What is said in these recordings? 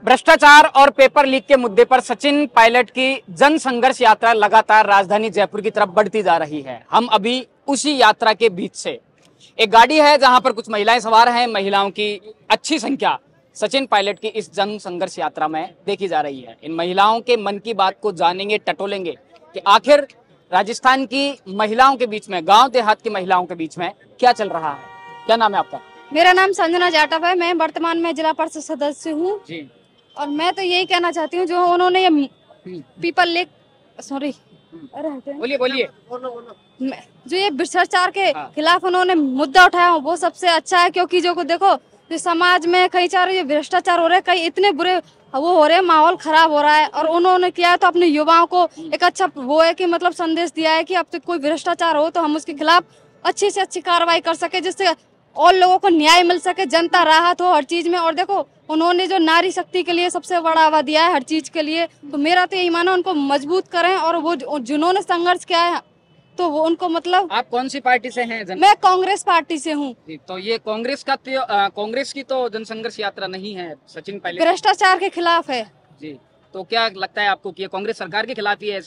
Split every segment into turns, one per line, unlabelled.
भ्रष्टाचार और paper leak के मुद्दे पर सचिन पायलट की जन संघर्ष यात्रा लगातार राजधानी जयपुर की तरफ बढ़ती जा रही है। हम अभी उसी यात्रा के बीच से एक गाड़ी है जहां पर कुछ महिलाएं सवार हैं। महिलाओं की अच्छी संख्या सचिन पायलट की इस जन संघर्ष यात्रा में देखी जा रही है। इन महिलाओं के मन की बात को जानेंगे, टटोलेंगे कि आखिर राजस्थान की महिलाओं के बीच में, गांव देहात की महिलाओं के बीच में क्या चल रहा है। क्या नाम है आपका?
मेरा नाम संजना जाटव है। मैं वर्तमान में जिला परिषद सदस्य हूँ और मैं तो यही कहना चाहती हूँ जो उन्होंने ये पीपल लेक
बोलिए
जो ये भ्रष्टाचार के खिलाफ उन्होंने मुद्दा उठाया वो सबसे अच्छा है, क्योंकि जो देखो जो समाज में कई चार ये भ्रष्टाचार हो रहे हैं, कई इतने बुरे वो हो रहे हैं, माहौल खराब हो रहा है और उन्होंने किया है तो अपने युवाओं को एक अच्छा वो है कि मतलब संदेश दिया है कि अब तक कोई भ्रष्टाचार हो तो हम उसके खिलाफ अच्छी से अच्छी कार्रवाई कर सके, जिससे और लोगों को न्याय मिल सके, जनता राहत हो हर चीज में। और देखो उन्होंने जो नारी शक्ति के लिए सबसे बढ़ावा दिया है हर चीज के लिए, तो मेरा तो यही मानो उनको मजबूत करें और वो जिन्होंने संघर्ष किया है तो वो उनको मतलब।
आप कौन सी पार्टी से हैं?
मैं कांग्रेस पार्टी से हूँ।
तो ये कांग्रेस की तो जनसंघर्ष यात्रा नहीं है, सचिन पायलट
भ्रष्टाचार के खिलाफ है
जी। तो क्या लगता है आपको कि ये कांग्रेस सरकार के खिलाफ ही है?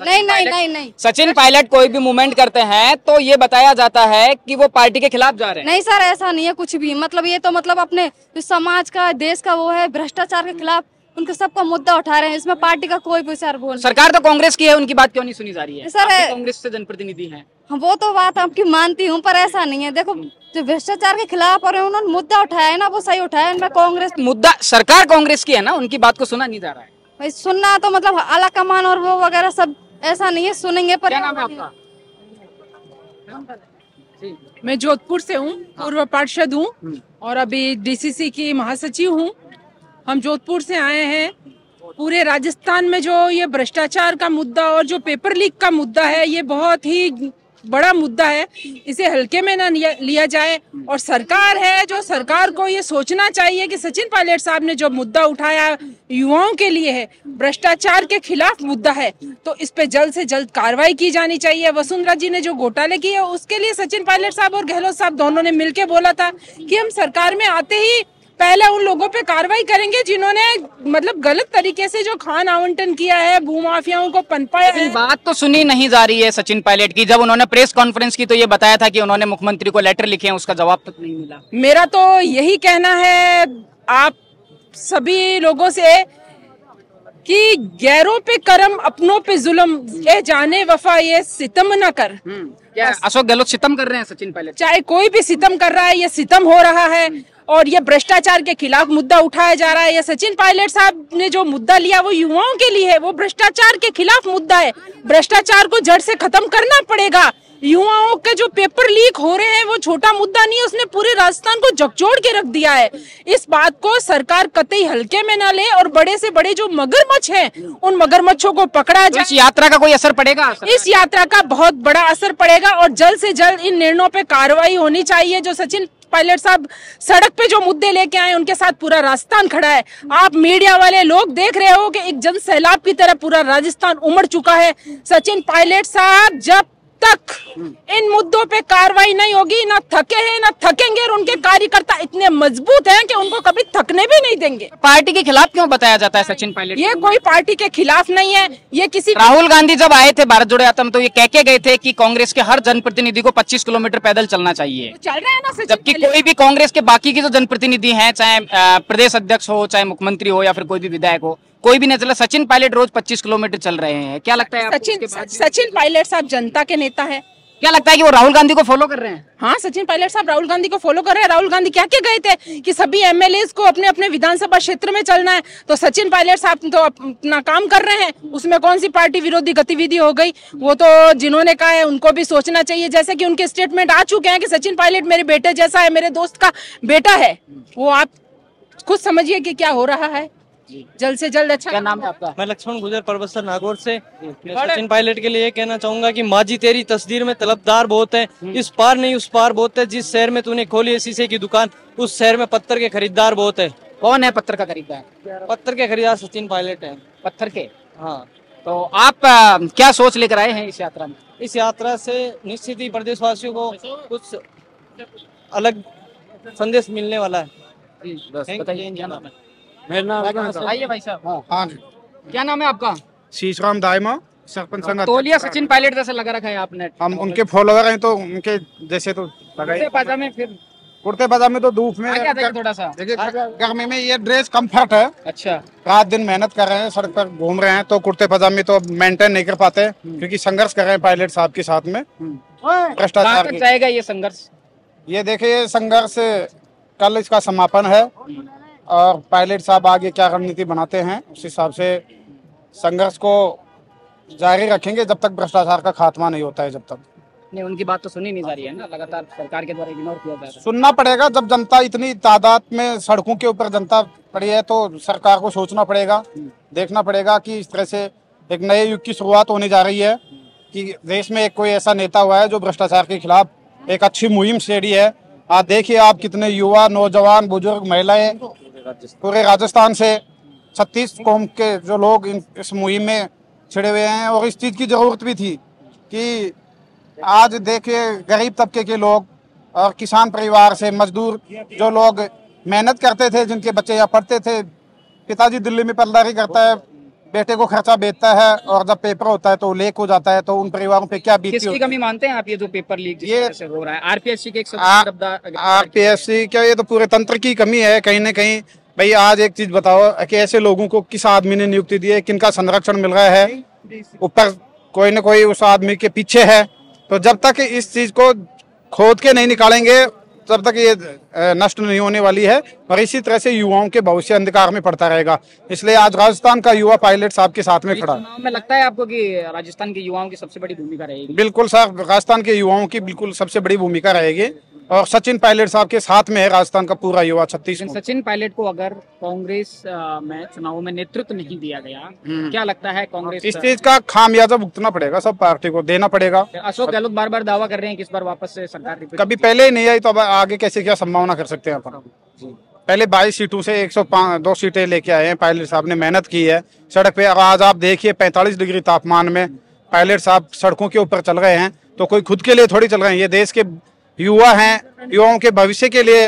नहीं।
सचिन पायलट कोई भी मूवमेंट करते हैं तो ये बताया जाता है कि वो पार्टी के खिलाफ जा रहे हैं।
नहीं सर, ऐसा नहीं है कुछ भी। मतलब ये तो मतलब अपने जो समाज का, देश का वो है, भ्रष्टाचार के खिलाफ उनका सबका मुद्दा उठा रहे हैं। इसमें पार्टी का कोई भी सर बोल।
सरकार तो कांग्रेस की है, उनकी बात क्यों नहीं सुनी जा रही है?
सर
कांग्रेस से जनप्रतिनिधि हैं।
वो तो बात आपकी मानती हूँ, पर ऐसा नहीं है। देखो जो भ्रष्टाचार के खिलाफ और उन्होंने मुद्दा उठाया है ना, वो सही उठाया है। कांग्रेस
मुद्दा, सरकार कांग्रेस की है ना, उनकी बात को सुना नहीं जा रहा है।
भाई सुनना तो मतलब आला कमान और वो वगैरह सब ऐसा नहीं है, सुनेंगे। पर
क्या नाम है आपका?
मैं जोधपुर से हूँ, पूर्व पार्षद हूँ और अभी डीसीसी की महासचिव हूँ। हम जोधपुर से आए हैं। पूरे राजस्थान में जो ये भ्रष्टाचार का मुद्दा और जो पेपर लीक का मुद्दा है, ये बहुत ही बड़ा मुद्दा है। इसे हल्के में ना लिया जाए और सरकार है जो, सरकार को ये सोचना चाहिए कि सचिन पायलट साहब ने जो मुद्दा उठाया युवाओं के लिए है, भ्रष्टाचार के खिलाफ मुद्दा है, तो इस पे जल्द से जल्द कार्रवाई की जानी चाहिए। वसुंधरा जी ने जो घोटाले किए उसके लिए सचिन पायलट साहब और गहलोत साहब दोनों ने मिलकर बोला था कि हम सरकार में आते ही पहले उन लोगों पे कार्रवाई करेंगे जिन्होंने मतलब गलत तरीके से जो खान आवंटन किया है, भूमाफियाओं को पनपाया है।
बात तो सुनी नहीं जा रही है सचिन पायलट की। जब उन्होंने प्रेस कॉन्फ्रेंस की तो ये बताया था कि उन्होंने मुख्यमंत्री को लेटर लिखे हैं, उसका जवाब तक नहीं मिला।
मेरा तो यही कहना है आप सभी लोगों से कि गैरों पे करम अपनों पे जुल्म, ये जाने वफा ये सितम न कर।
क्या अशोक गहलोत सितम कर रहे हैं सचिन पायलट?
चाहे कोई भी सितम कर रहा है, ये सितम हो रहा है और ये भ्रष्टाचार के खिलाफ मुद्दा उठाया जा रहा है। ये सचिन पायलट साहब ने जो मुद्दा लिया वो युवाओं के लिए है, वो भ्रष्टाचार के खिलाफ मुद्दा है। भ्रष्टाचार को जड़ से खत्म करना पड़ेगा। युवाओं के जो पेपर लीक हो रहे हैं वो छोटा मुद्दा नहीं है, उसने पूरे राजस्थान को झकझोर के रख दिया है। इस बात को सरकार कतई हल्के में ना ले और बड़े से बड़े जो मगरमच्छ हैं उन मगरमच्छों को पकड़ा जाए।
इस यात्रा का कोई असर पड़ेगा?
इस यात्रा का बहुत बड़ा असर पड़ेगा और जल्द से जल्द इन निर्णयों पे कार्रवाई होनी चाहिए। जो सचिन पायलट साहब सड़क पे जो मुद्दे लेके आए उनके साथ पूरा राजस्थान खड़ा है। आप मीडिया वाले लोग देख रहे हो कि एक जन सैलाब की तरह पूरा राजस्थान उमड़ चुका है। सचिन पायलट साहब जब तक इन मुद्दों पे कार्रवाई नहीं होगी, ना थके हैं ना थकेंगे और उनके कार्यकर्ता इतने मजबूत हैं कि उनको कभी थकने भी नहीं देंगे।
पार्टी के खिलाफ क्यों बताया जाता है सचिन पायलट?
ये कोई पार्टी के खिलाफ नहीं है। ये किसी
राहुल गांधी जब आए थे भारत जोड़ो यात्रा में तो ये कह के गए थे कि कांग्रेस के हर जनप्रतिनिधि को 25 किलोमीटर पैदल चलना चाहिए।
चल रहा है ना।
जबकि कोई भी कांग्रेस के बाकी के जो जनप्रतिनिधि हैं, चाहे प्रदेश अध्यक्ष हो, चाहे मुख्यमंत्री हो या फिर कोई भी विधायक हो, कोई भी नहीं चला। सचिन पायलट रोज 25 किलोमीटर चल रहे हैं। क्या लगता है आपको?
सचिन पायलट साहब जनता के नेता है।
क्या लगता है कि वो राहुल गांधी को फॉलो कर रहे हैं?
हाँ, सचिन पायलट साहब राहुल गांधी को फॉलो कर रहे हैं। राहुल गांधी क्या गए थे कि सभी एमएलएस को अपने अपने विधानसभा क्षेत्र में चलना है, तो सचिन पायलट साहब तो अपना काम कर रहे हैं। उसमें कौन सी पार्टी विरोधी गतिविधि हो गई? वो तो जिन्होंने कहा है उनको भी सोचना चाहिए। जैसे कि उनके स्टेटमेंट आ चुके हैं कि सचिन पायलट मेरे बेटे जैसा है, मेरे दोस्त का बेटा है। वो आप खुद समझिए कि क्या हो रहा है। जल्द से जल्द अच्छा।
क्या नाम है आपका?
मैं लक्ष्मण गुजर परबसर नागौर से। मैं सचिन पायलट के लिए ये कहना चाहूंगा कि माजी तेरी तस्दीर में तलबदार बहुत है, इस पार नहीं उस पार बहुत है। जिस शहर में तूने खोली है शीशे की दुकान, उस शहर में पत्थर के खरीदार बहुत है।
कौन है पत्थर का खरीदार?
पत्थर के खरीदार सचिन पायलट है।
पत्थर के?
हाँ।
तो आप क्या सोच लेकर आए हैं इस यात्रा में?
इस यात्रा से निश्चित ही प्रदेशवासियों को कुछ अलग संदेश मिलने वाला है।
बस बताइए क्या नाम है?
मेरा नाम
आइए भाई साहब,
हाँ,
क्या नाम है आपका?
शीशराम दाइमा, सरपंच संघ।
तौलिया सचिन पायलट जैसे लगा रखा है आपने।
हम उनके फॉलोअर हैं तो उनके जैसे तो
कुर्ते पाजामे, फिर
कुर्ते पजामे तो धूप में,
आगे आ जाइए थोड़ा सा।
देखिए गर्मी में ये ड्रेस कंफर्ट है।
अच्छा,
रात दिन मेहनत कर रहे हैं, सड़क पर घूम रहे हैं, तो कुर्ते पजामे तो मेंटेन नहीं कर पाते क्योंकि संघर्ष कर रहे हैं पायलट साहब के साथ में
कहाँ
भ्रष्टाचार
तक जाएगा ये संघर्ष?
ये देखिए संघर्ष कल इसका समापन है और पायलट साहब आगे क्या रणनीति बनाते हैं उस हिसाब से संघर्ष को जारी रखेंगे जब तक भ्रष्टाचार का खात्मा नहीं होता है। जब तक
नहीं, उनकी बात तो सुनी नहीं जा रही है ना, लगातार सरकार के द्वारा इग्नोर किया जा रहा है।
सुनना पड़ेगा। जब जनता इतनी तादाद में सड़कों के ऊपर जनता पड़ी है तो सरकार को सोचना पड़ेगा, देखना पड़ेगा कि इस तरह से एक नए युग की शुरुआत होने जा रही है कि देश में एक कोई ऐसा नेता हुआ है जो भ्रष्टाचार के खिलाफ एक अच्छी मुहिम छेड़ी है। आज देखिए आप कितने युवा, नौजवान, बुजुर्ग, महिलाएं पूरे राजस्थान से 36 कौम के जो लोग इस मुहिम में छिड़े हुए हैं और इस चीज़ की जरूरत भी थी कि आज देखिए गरीब तबके के लोग और किसान परिवार से मजदूर जो लोग मेहनत करते थे, जिनके बच्चे यहाँ पढ़ते थे, पिताजी दिल्ली में पलदारी करता है, बेटे को खर्चा बेचता है और जब पेपर होता है तो लीक हो जाता है, तो उन परिवारों पे क्या बीती
किसकी कमी मानते हैं आप ये जो पेपर लीक
ये
से हो रहा है? आरपीएससी के एक
आरपीएससी क्या, ये तो पूरे तंत्र की कमी है कहीं ना कहीं। भाई आज एक चीज बताओ कि ऐसे लोगों को किस आदमी ने नियुक्ति दी है, किनका संरक्षण मिल रहा है, ऊपर कोई ना कोई उस आदमी के पीछे है। तो जब तक इस चीज को खोद के नहीं निकालेंगे तब तक ये नष्ट नहीं होने वाली है और इसी तरह से युवाओं के भविष्य अंधकार में पड़ता रहेगा। इसलिए आज राजस्थान का युवा पायलट साहब के साथ में खड़ा है।
चुनाव में लगता है आपको कि राजस्थान के युवाओं की सबसे बड़ी भूमिका रहेगी?
बिल्कुल सर, राजस्थान के युवाओं की बिल्कुल सबसे बड़ी भूमिका रहेगी और सचिन पायलट साहब के साथ में है राजस्थान का पूरा युवा 36।
सचिन पायलट को अगर कांग्रेस में चुनाव में नेतृत्व नहीं दिया गया, क्या लगता है कांग्रेस
इस चीज का खामियाजा भुगतना पड़ेगा, सब पार्टी को देना पड़ेगा।
अशोक गहलोत बार बार दावा कर रहे हैं कि इस बार वापस से सरकार
कभी पहले ही नहीं आई तो अब आगे कैसे क्या संभावना कर सकते हैं अपन। पहले 22 सीटों से 102 सीटें लेके आए हैं, पायलट साहब ने मेहनत की है सड़क पे। आज आप देखिए 45 डिग्री तापमान में पायलट साहब सड़कों के ऊपर चल रहे हैं, तो कोई खुद के लिए थोड़ी चल रहे हैं, ये देश के युवा हैं, युवाओं के भविष्य के लिए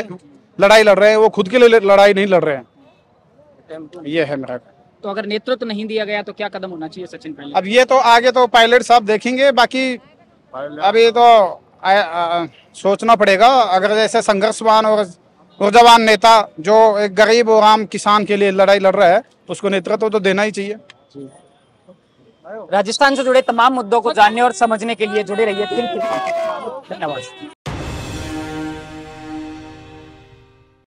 लड़ाई लड़ रहे हैं, वो खुद के लिए लड़ाई नहीं लड़ रहे हैं। ये है मेरा।
तो अगर नेतृत्व नहीं दिया गया तो क्या कदम होना चाहिए सचिन पायलट?
अब ये तो आगे तो पायलट साहब देखेंगे, बाकी अब ये तो सोचना पड़ेगा। अगर जैसे संघर्षवान और ऊर्जावान नेता जो एक गरीब और आम किसान के लिए लड़ाई लड़ रहा है, उसको नेतृत्व तो देना ही चाहिए।
राजस्थान से जुड़े तमाम मुद्दों को जानने और समझने के लिए जुड़े रहिए। धन्यवाद।